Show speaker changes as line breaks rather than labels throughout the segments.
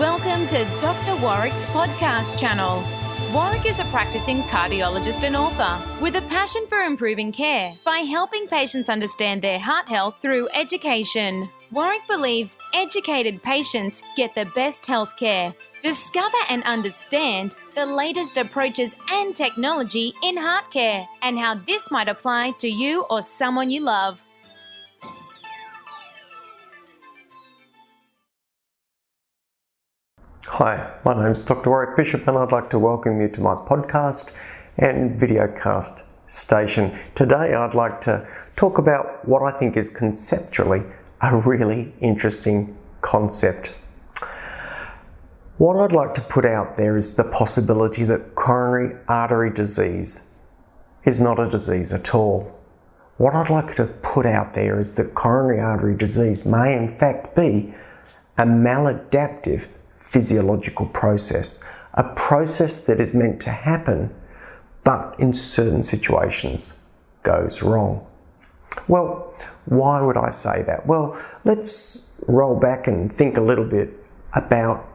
Welcome to Doctor Warrick's podcast channel. Warrick is a practising cardiologist and author with a passion for improving care by helping patients understand their heart health through education. Warrick believes educated patients get the best health care. Discover and understand the latest approaches and technology in heart care and how this might apply to you or someone you love.
Hi, my name is Doctor Warrick Bishop and I'd like to welcome you to my podcast and videocast station. Today I'd like to talk about what I think is conceptually a really interesting concept. What I'd like to put out there is the possibility that coronary artery disease is not a disease at all. What I'd like to put out there is that coronary artery disease may in fact be a maladaptive physiological process, a process that is meant to happen but in certain situations goes wrong. Well, why would I say that? Well, let's roll back and think a little bit about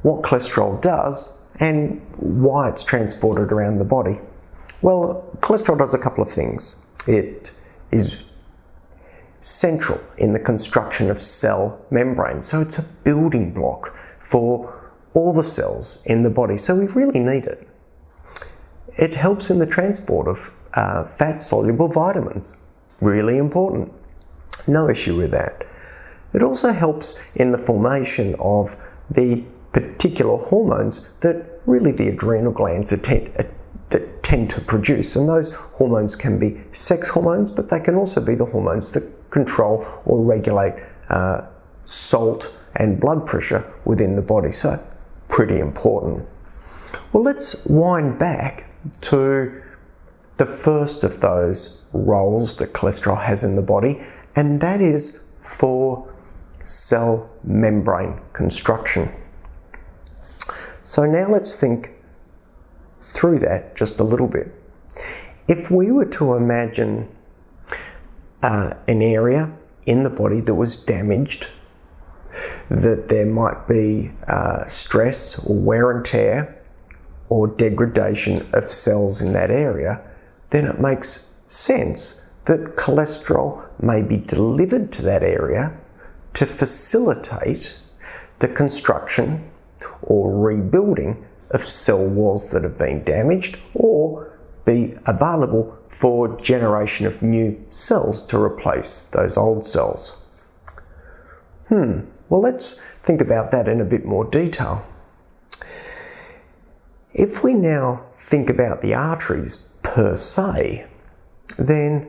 what cholesterol does and why it's transported around the body. Well, cholesterol does a couple of things. It is central in the construction of cell membranes, so it's a building block for all the cells in the body, so we really need it. It helps in the transport of fat-soluble vitamins, really important, no issue with that. It also helps in the formation of the particular hormones that really the adrenal glands that tend to produce, and those hormones can be sex hormones, but they can also be the hormones that control or regulate salt and blood pressure within the body, so pretty important. Well, let's wind back to the first of those roles that cholesterol has in the body, and that is for cell membrane construction. So now let's think through that just a little bit. If we were to imagine an area in the body that was damaged, that there might be stress or wear and tear or degradation of cells in that area, then it makes sense that cholesterol may be delivered to that area to facilitate the construction or rebuilding of cell walls that have been damaged, or be available for generation of new cells to replace those old cells. Well, let's think about that in a bit more detail. If we now think about the arteries per se, then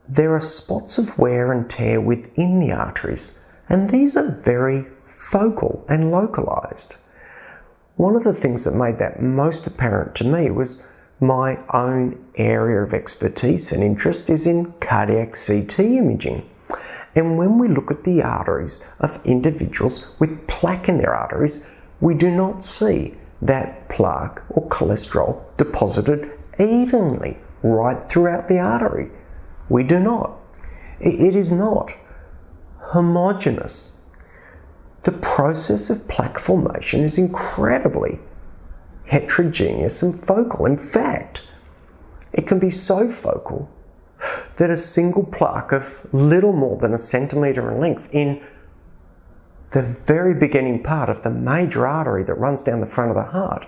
there are spots of wear and tear within the arteries, and these are very focal and localized. One of the things that made that most apparent to me was my own area of expertise and interest is in cardiac CT imaging. And when we look at the arteries of individuals with plaque in their arteries, we do not see that plaque or cholesterol deposited evenly right throughout the artery. We do not. It is not homogeneous. The process of plaque formation is incredibly heterogeneous and focal. In fact, it can be so focal that a single plaque of little more than a centimetre in length in the very beginning part of the major artery that runs down the front of the heart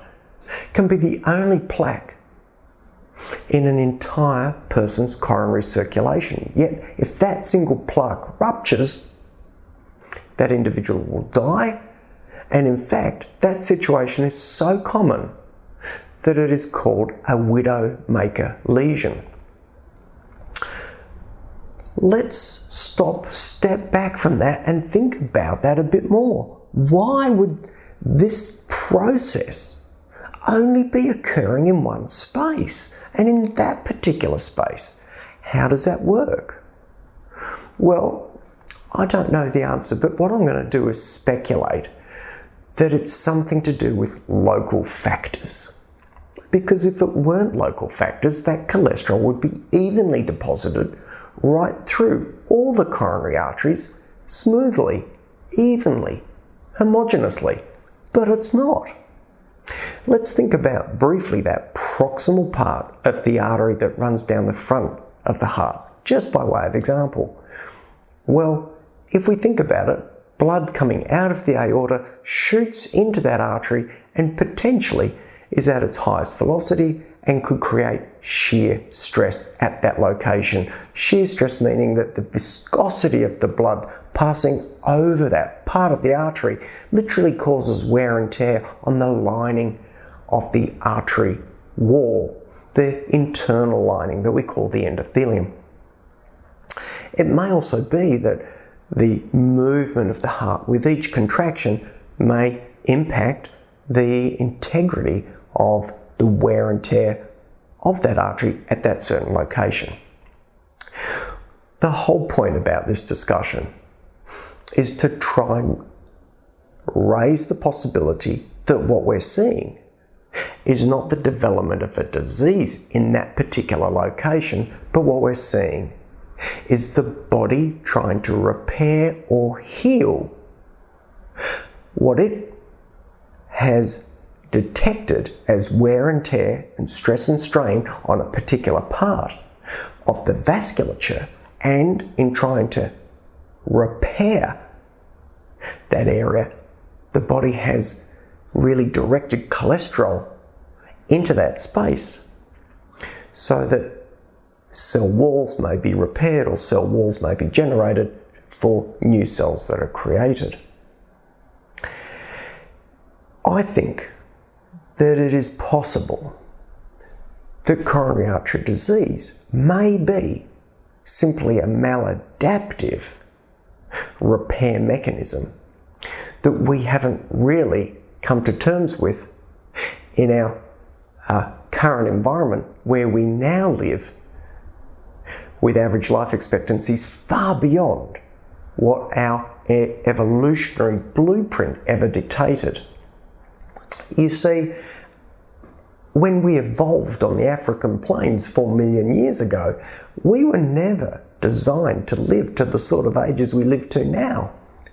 can be the only plaque in an entire person's coronary circulation. Yet, if that single plaque ruptures, that individual will die, and in fact, that situation is so common that it is called a widowmaker lesion. Let's step back from that and think about that a bit more. Why would this process only be occurring in one space and in that particular space? How does that work? Well, I don't know the answer, but what I'm going to do is speculate that it's something to do with local factors. Because if it weren't local factors, that cholesterol would be evenly deposited right through all the coronary arteries smoothly, evenly, homogeneously, but it's not. Let's think about briefly that proximal part of the artery that runs down the front of the heart, just by way of example. Well, if we think about it, blood coming out of the aorta shoots into that artery and potentially is at its highest velocity and could create shear stress at that location. Shear stress meaning that the viscosity of the blood passing over that part of the artery literally causes wear and tear on the lining of the artery wall, the internal lining that we call the endothelium. It may also be that the movement of the heart with each contraction may impact the integrity of the wear and tear of that artery at that certain location. The whole point about this discussion is to try and raise the possibility that what we're seeing is not the development of a disease in that particular location, but what we're seeing is the body trying to repair or heal what it has detected as wear and tear and stress and strain on a particular part of the vasculature, and in trying to repair that area, the body has really directed cholesterol into that space so that cell walls may be repaired or cell walls may be generated for new cells that are created. I think that it is possible that coronary artery disease may be simply a maladaptive repair mechanism that we haven't really come to terms with in our current environment, where we now live with average life expectancies far beyond what our evolutionary blueprint ever dictated. You see, when we evolved on the African plains 4 million years ago, we were never designed to live to the sort of ages we live to now.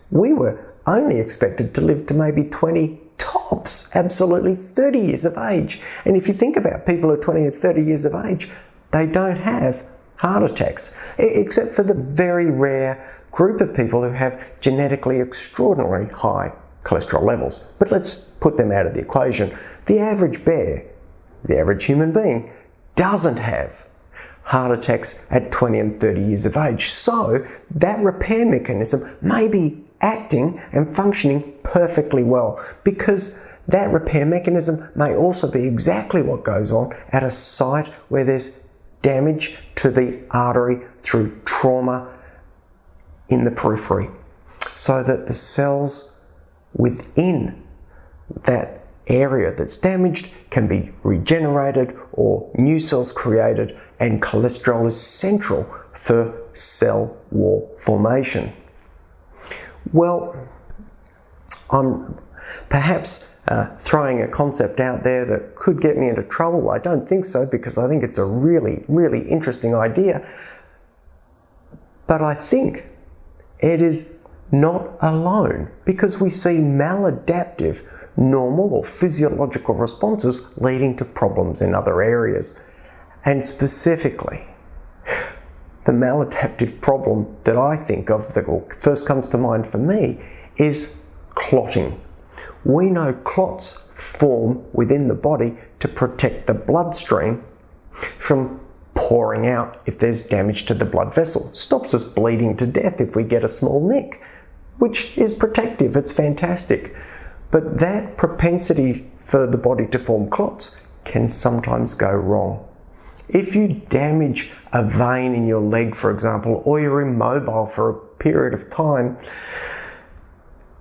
We were only expected to live to maybe 20, tops, absolutely 30 years of age. And if you think about people who are 20 or 30 years of age, they don't have heart attacks, except for the very rare group of people who have genetically extraordinarily high cholesterol levels. But let's put them out of the equation. The average bear, the average human being, doesn't have heart attacks at 20 and 30 years of age. So that repair mechanism may be acting and functioning perfectly well, because that repair mechanism may also be exactly what goes on at a site where there's damage to the artery through trauma in the periphery, so that the cells within that area that's damaged can be regenerated or new cells created, and cholesterol is central for cell wall formation. Well, I'm perhaps throwing a concept out there that could get me into trouble. I don't think so, because I think it's a really, really interesting idea. But I think it is not alone, because we see maladaptive normal or physiological responses leading to problems in other areas. And specifically, the maladaptive problem that I think of, that first comes to mind for me, is clotting. We know clots form within the body to protect the bloodstream from pouring out if there's damage to the blood vessel. Stops us bleeding to death if we get a small nick, which is protective. It's fantastic. But that propensity for the body to form clots can sometimes go wrong. If you damage a vein in your leg, for example, or you're immobile for a period of time,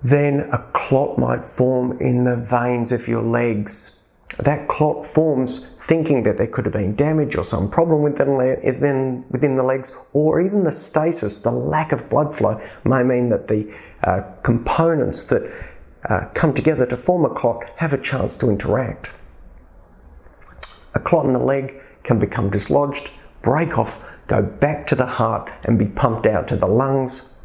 then a clot might form in the veins of your legs. That clot forms thinking that there could have been damage or some problem within the legs, or even the stasis, the lack of blood flow, may mean that the components that come together to form a clot have a chance to interact. A clot in the leg can become dislodged, break off, go back to the heart and be pumped out to the lungs,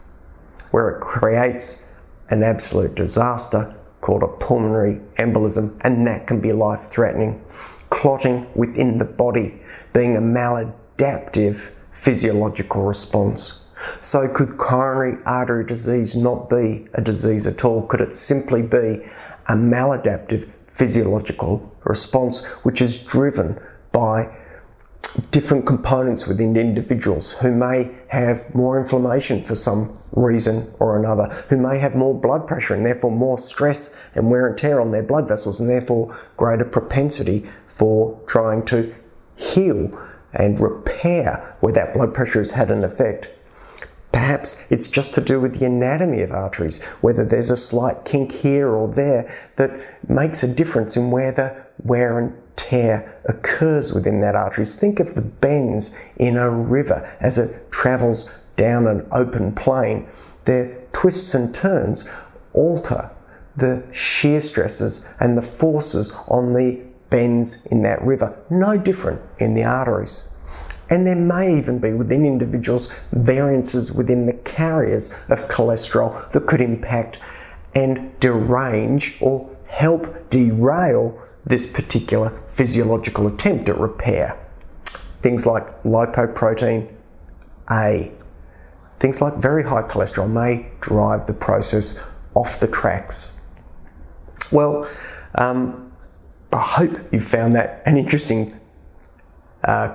where it creates an absolute disaster called a pulmonary embolism, and that can be life-threatening. Clotting within the body being a maladaptive physiological response. So could coronary artery disease not be a disease at all? Could it simply be a maladaptive physiological response which is driven by different components within individuals who may have more inflammation for some reason or another, who may have more blood pressure and therefore more stress and wear and tear on their blood vessels and therefore greater propensity for trying to heal and repair where that blood pressure has had an effect. Perhaps it's just to do with the anatomy of arteries, whether there's a slight kink here or there that makes a difference in where the wear and tear occurs within that arteries. Think of the bends in a river as it travels down an open plain. Their twists and turns alter the shear stresses and the forces on the bends in that river. No different in the arteries. And there may even be within individuals variances within the carriers of cholesterol that could impact and derange or help derail this particular physiological attempt at repair. Things like lipoprotein A, things like very high cholesterol may drive the process off the tracks. Well, I hope you found that an interesting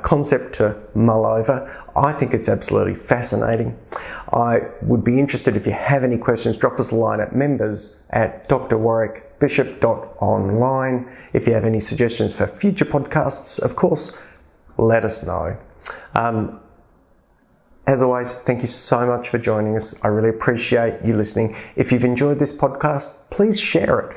concept to mull over. I think it's absolutely fascinating. I would be interested if you have any questions, drop us a line at members@drwarrickbishop.online. If you have any suggestions for future podcasts, of course, let us know. As always, thank you so much for joining us. I really appreciate you listening. If you've enjoyed this podcast, please share it.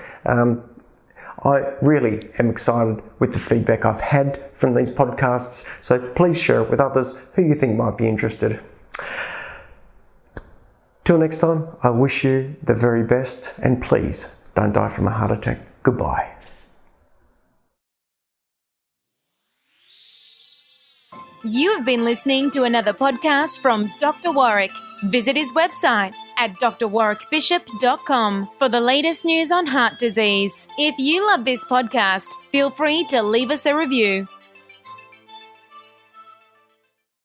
I really am excited with the feedback I've had from these podcasts, so please share it with others who you think might be interested. Till next time, I wish you the very best, and please don't die from a heart attack. Goodbye.
You have been listening to another podcast from Dr. Warrick. Visit his website at drwarrickbishop.com for the latest news on heart disease. If you love this podcast, feel free to leave us a review.